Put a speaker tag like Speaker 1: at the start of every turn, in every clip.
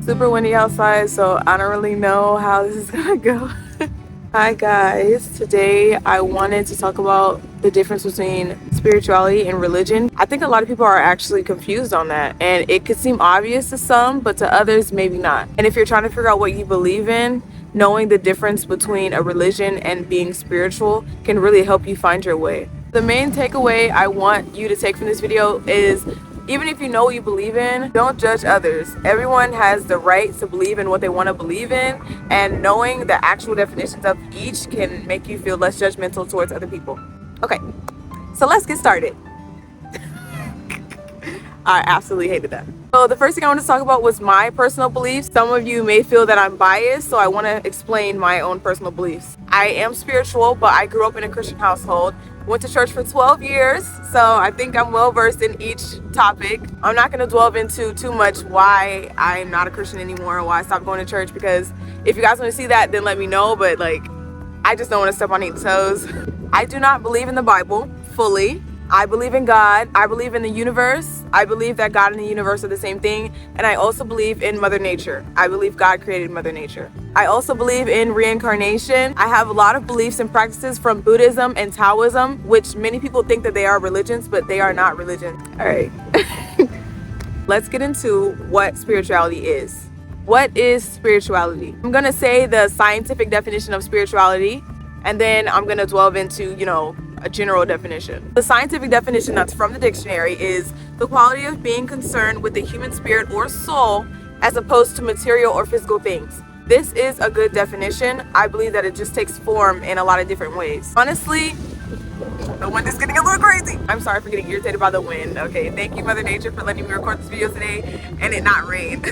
Speaker 1: super windy outside, so I don't really know how this is gonna go. Hi guys, today I wanted to talk about the difference between spirituality and religion. I think a lot of people are actually confused on that, and it could seem obvious to some, but to others maybe not. And if you're trying to figure out what you believe in, knowing the difference between a religion and being spiritual can really help you find your way. The main takeaway I want you to take from this video is, even if you know what you believe in, don't judge others. Everyone has the right to believe in what they want to believe in, and knowing the actual definitions of each can make you feel less judgmental towards other people. Okay, so let's get started. I absolutely hated that. So the first thing I want to talk about was my personal beliefs. Some of you may feel that I'm biased, so I want to explain my own personal beliefs. I am spiritual, but I grew up in a Christian household. Went to church for 12 years, so I think I'm well versed in each topic. I'm not going to delve into too much why I'm not a Christian anymore, why I stopped going to church, because if you guys want to see that, then let me know, but I just don't want to step on any toes. I do not believe in the Bible fully. I believe in God. I believe in the universe. I believe that God and the universe are the same thing. And I also believe in Mother Nature. I believe God created Mother Nature. I also believe in reincarnation. I have a lot of beliefs and practices from Buddhism and Taoism, which many people think that they are religions, but they are not religions. All right. Let's get into what spirituality is. What is spirituality? I'm going to say the scientific definition of spirituality, and then I'm going to delve into, a general definition. The scientific definition that's from the dictionary is the quality of being concerned with the human spirit or soul as opposed to material or physical things. This is a good definition. I believe that it just takes form in a lot of different ways. Honestly, the wind is getting a little crazy. I'm sorry for getting irritated by the wind. Okay, thank you, Mother Nature, for letting me record this video today and it not rain.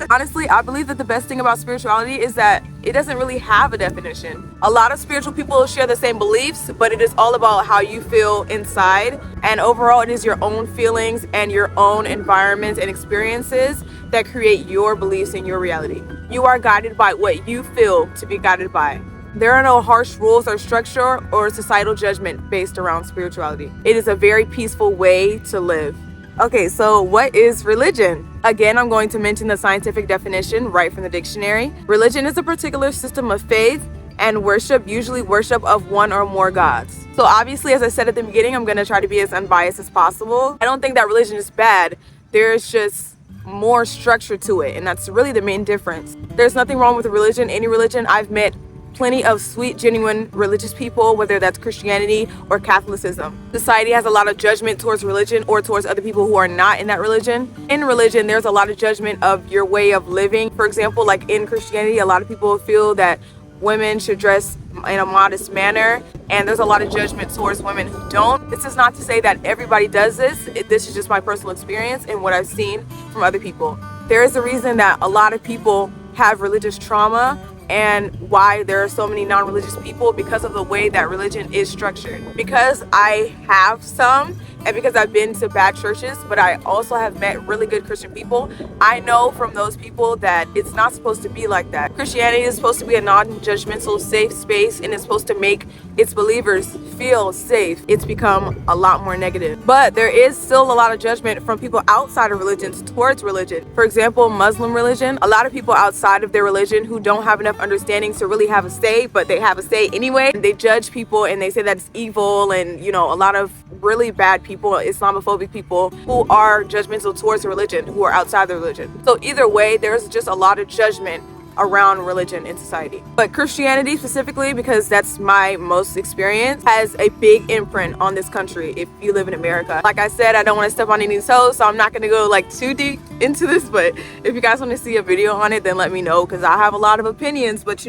Speaker 1: Honestly, I believe that the best thing about spirituality is that it doesn't really have a definition. A lot of spiritual people share the same beliefs, but it is all about how you feel inside. And overall, it is your own feelings and your own environments and experiences that create your beliefs and your reality. You are guided by what you feel to be guided by. There are no harsh rules or structure or societal judgment based around spirituality. It is a very peaceful way to live. Okay, so what is religion? Again, I'm going to mention the scientific definition right from the dictionary. Religion is a particular system of faith and worship, usually worship of one or more gods. So obviously, as I said at the beginning, I'm going to try to be as unbiased as possible. I don't think that religion is bad. There's just more structure to it, and that's really the main difference. There's nothing wrong with religion. Any religion. I've met plenty of sweet, genuine religious people, whether that's Christianity or Catholicism. Society has a lot of judgment towards religion or towards other people who are not in that religion. In religion, there's a lot of judgment of your way of living. For example, like in Christianity, a lot of people feel that women should dress in a modest manner, and there's a lot of judgment towards women who don't. This is not to say that everybody does this. This is just my personal experience and what I've seen from other people. There is a reason that a lot of people have religious trauma, and why there are so many non-religious people, because of the way that religion is structured. Because I have some, and because I've been to bad churches, but I also have met really good Christian people, I know from those people that it's not supposed to be like that. Christianity is supposed to be a non-judgmental, safe space, and it's supposed to make its believers feel safe. It's become a lot more negative. But there is still a lot of judgment from people outside of religions towards religion. For example, Muslim religion, a lot of people outside of their religion who don't have enough understanding to really have a say, but they have a say anyway. They judge people and they say that it's evil, and a lot of really bad people, Islamophobic people who are judgmental towards religion, who are outside the religion. So either way, there's just a lot of judgment around religion in society. But Christianity specifically, because that's my most experience, has a big imprint on this country if you live in America. Like I said, I don't want to step on any toes, so I'm not going to go too deep into this, but if you guys want to see a video on it, then let me know, because I have a lot of opinions, but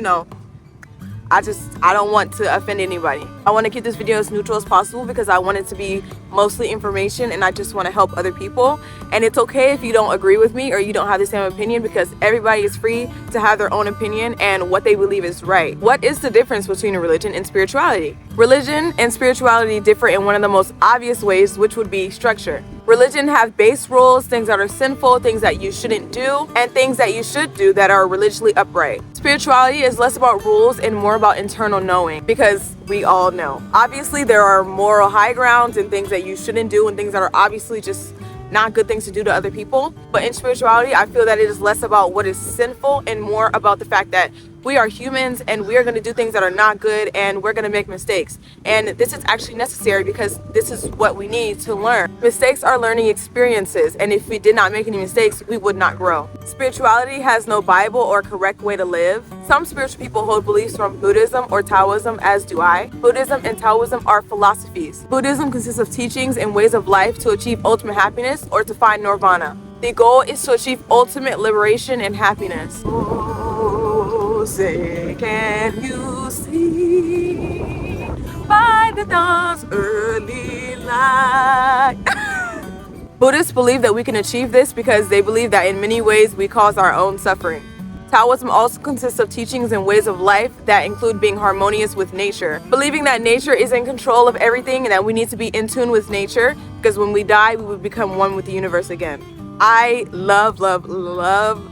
Speaker 1: I don't want to offend anybody. I want to keep this video as neutral as possible because I want it to be mostly information, and I just want to help other people. And it's okay if you don't agree with me or you don't have the same opinion, because everybody is free to have their own opinion and what they believe is right. What is the difference between a religion and spirituality? Religion and spirituality differ in one of the most obvious ways, which would be structure. Religion have base rules, things that are sinful, things that you shouldn't do, and things that you should do that are religiously upright. Spirituality is less about rules and more about internal knowing, because we all know. Obviously, there are moral high grounds and things that you shouldn't do and things that are obviously just not good things to do to other people. But in spirituality, I feel that it is less about what is sinful and more about the fact that we are humans and we are going to do things that are not good and we're going to make mistakes. And this is actually necessary because this is what we need to learn. Mistakes are learning experiences, and if we did not make any mistakes, we would not grow. Spirituality has no Bible or correct way to live. Some spiritual people hold beliefs from Buddhism or Taoism, as do I. Buddhism and Taoism are philosophies. Buddhism consists of teachings and ways of life to achieve ultimate happiness or to find nirvana. The goal is to achieve ultimate liberation and happiness. Say, can you see by the dawn's early light? Buddhists believe that we can achieve this because they believe that in many ways we cause our own suffering. Taoism also consists of teachings and ways of life that include being harmonious with nature, believing that nature is in control of everything and that we need to be in tune with nature because when we die, we will become one with the universe again. I love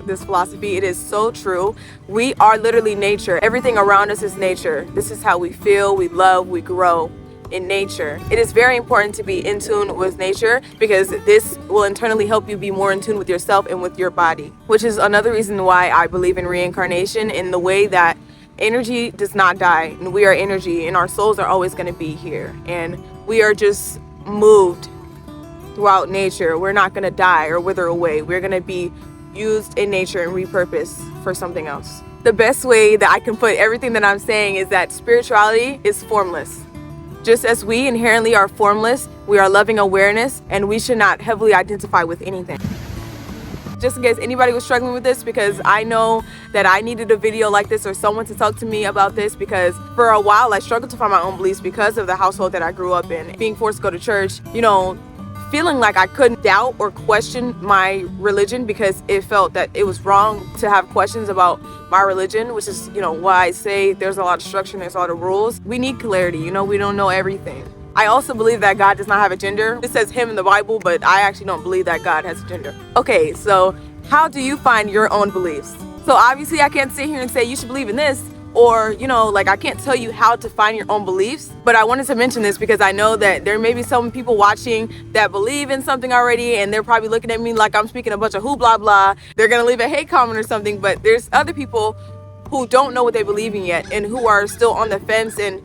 Speaker 1: this philosophy. It is so true. We are literally nature. Everything around us is nature. This is how we feel, we love, we grow in nature. It is very important to be in tune with nature because this will internally help you be more in tune with yourself and with your body, which is another reason why I believe in reincarnation, in the way that energy does not die and we are energy and our souls are always going to be here and we are just moved throughout nature. We're not going to die or wither away. We're going to be used in nature and repurposed for something else. The best way that I can put everything that I'm saying is that spirituality is formless. Just as we inherently are formless, we are loving awareness, and we should not heavily identify with anything. Just in case anybody was struggling with this, because I know that I needed a video like this or someone to talk to me about this, because for a while I struggled to find my own beliefs because of the household that I grew up in. Being forced to go to church, feeling like I couldn't doubt or question my religion because it felt that it was wrong to have questions about my religion, which is, why I say there's a lot of structure and there's a lot of rules. We need clarity, we don't know everything. I also believe that God does not have a gender. It says him in the Bible, but I actually don't believe that God has a gender. Okay, so how do you find your own beliefs? So obviously I can't sit here and say you should believe in this, or, I can't tell you how to find your own beliefs, but I wanted to mention this because I know that there may be some people watching that believe in something already, and they're probably looking at me like I'm speaking a bunch of who blah blah. They're gonna leave a hate comment or something, but there's other people who don't know what they believe in yet and who are still on the fence and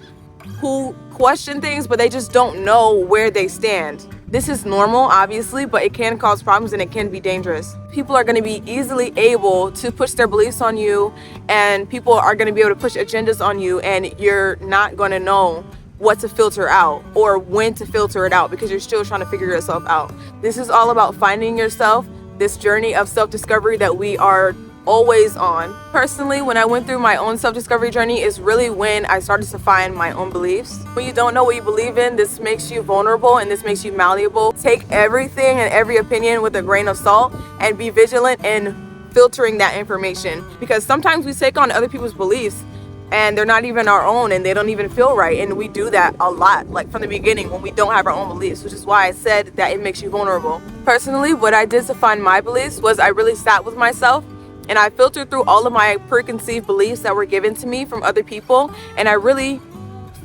Speaker 1: who question things, but they just don't know where they stand. This is normal, obviously, but it can cause problems and it can be dangerous. People are going to be easily able to push their beliefs on you, and people are going to be able to push agendas on you, and you're not going to know what to filter out or when to filter it out because you're still trying to figure yourself out. This is all about finding yourself, this journey of self-discovery that we are always on. Personally, when I went through my own self-discovery journey is really when I started to find my own beliefs. When you don't know what you believe in, this makes you vulnerable and this makes you malleable. Take everything and every opinion with a grain of salt and be vigilant in filtering that information, because sometimes we take on other people's beliefs and they're not even our own and they don't even feel right, and we do that a lot, like from the beginning when we don't have our own beliefs, which is why I said that it makes you vulnerable. Personally, what I did to find my beliefs was I really sat with myself and I filtered through all of my preconceived beliefs that were given to me from other people, and I really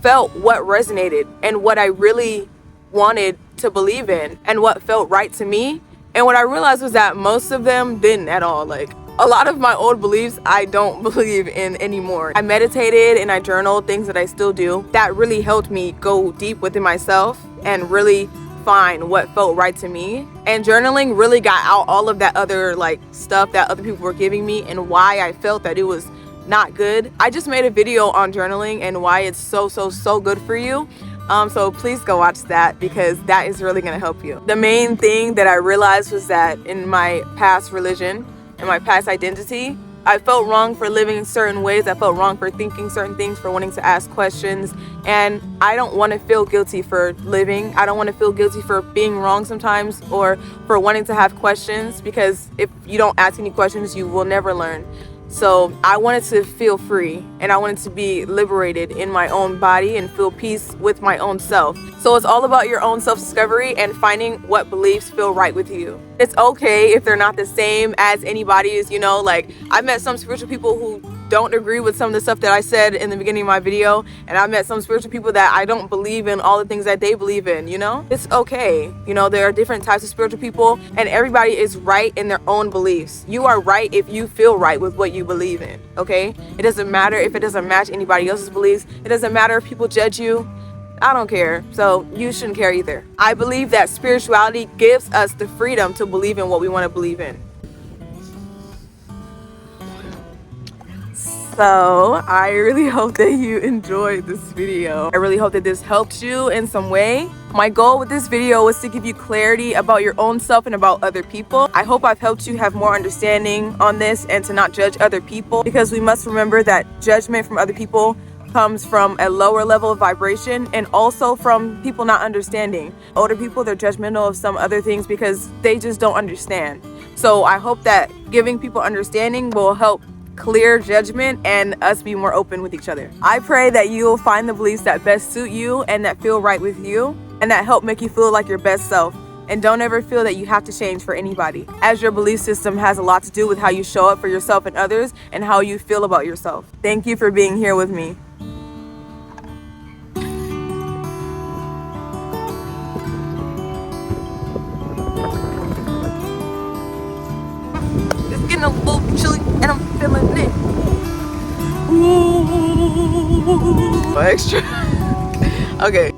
Speaker 1: felt what resonated and what I really wanted to believe in and what felt right to me. And what I realized was that most of them didn't at all. Like, a lot of my old beliefs I don't believe in anymore. I meditated and I journaled, things that I still do. That really helped me go deep within myself and really find what felt right to me. And journaling really got out all of that other stuff that other people were giving me and why I felt that it was not good. I just made a video on journaling and why it's so good for you. So please go watch that because that is really going to help you. The main thing that I realized was that in my past religion and my past identity, I felt wrong for living in certain ways. I felt wrong for thinking certain things, for wanting to ask questions. And I don't want to feel guilty for living. I don't want to feel guilty for being wrong sometimes or for wanting to have questions, because if you don't ask any questions, you will never learn. So I wanted to feel free and I wanted to be liberated in my own body and feel peace with my own self. So it's all about your own self-discovery and finding what beliefs feel right with you. It's okay if they're not the same as anybody's, I met some spiritual people who don't agree with some of the stuff that I said in the beginning of my video, and I've met some spiritual people that I don't believe in all the things that they believe in, you know? It's okay. You know, there are different types of spiritual people, and everybody is right in their own beliefs. You are right if you feel right with what you believe in, okay? It doesn't matter if it doesn't match anybody else's beliefs. It doesn't matter if people judge you. I don't care, so you shouldn't care either. I believe that spirituality gives us the freedom to believe in what we want to believe in. So I really hope that you enjoyed this video. I really hope that this helped you in some way. My goal with this video was to give you clarity about your own self and about other people. I hope I've helped you have more understanding on this and to not judge other people, because we must remember that judgment from other people comes from a lower level of vibration, and also from people not understanding. Older people, they're judgmental of some other things because they just don't understand. So I hope that giving people understanding will help clear judgment and us be more open with each other. I pray that you will find the beliefs that best suit you and that feel right with you and that help make you feel like your best self. And don't ever feel that you have to change for anybody, as your belief system has a lot to do with how you show up for yourself and others and how you feel about yourself. Thank you for being here with me. It's getting a little chilly and I'm feeling it. Ooh. Extra. Okay.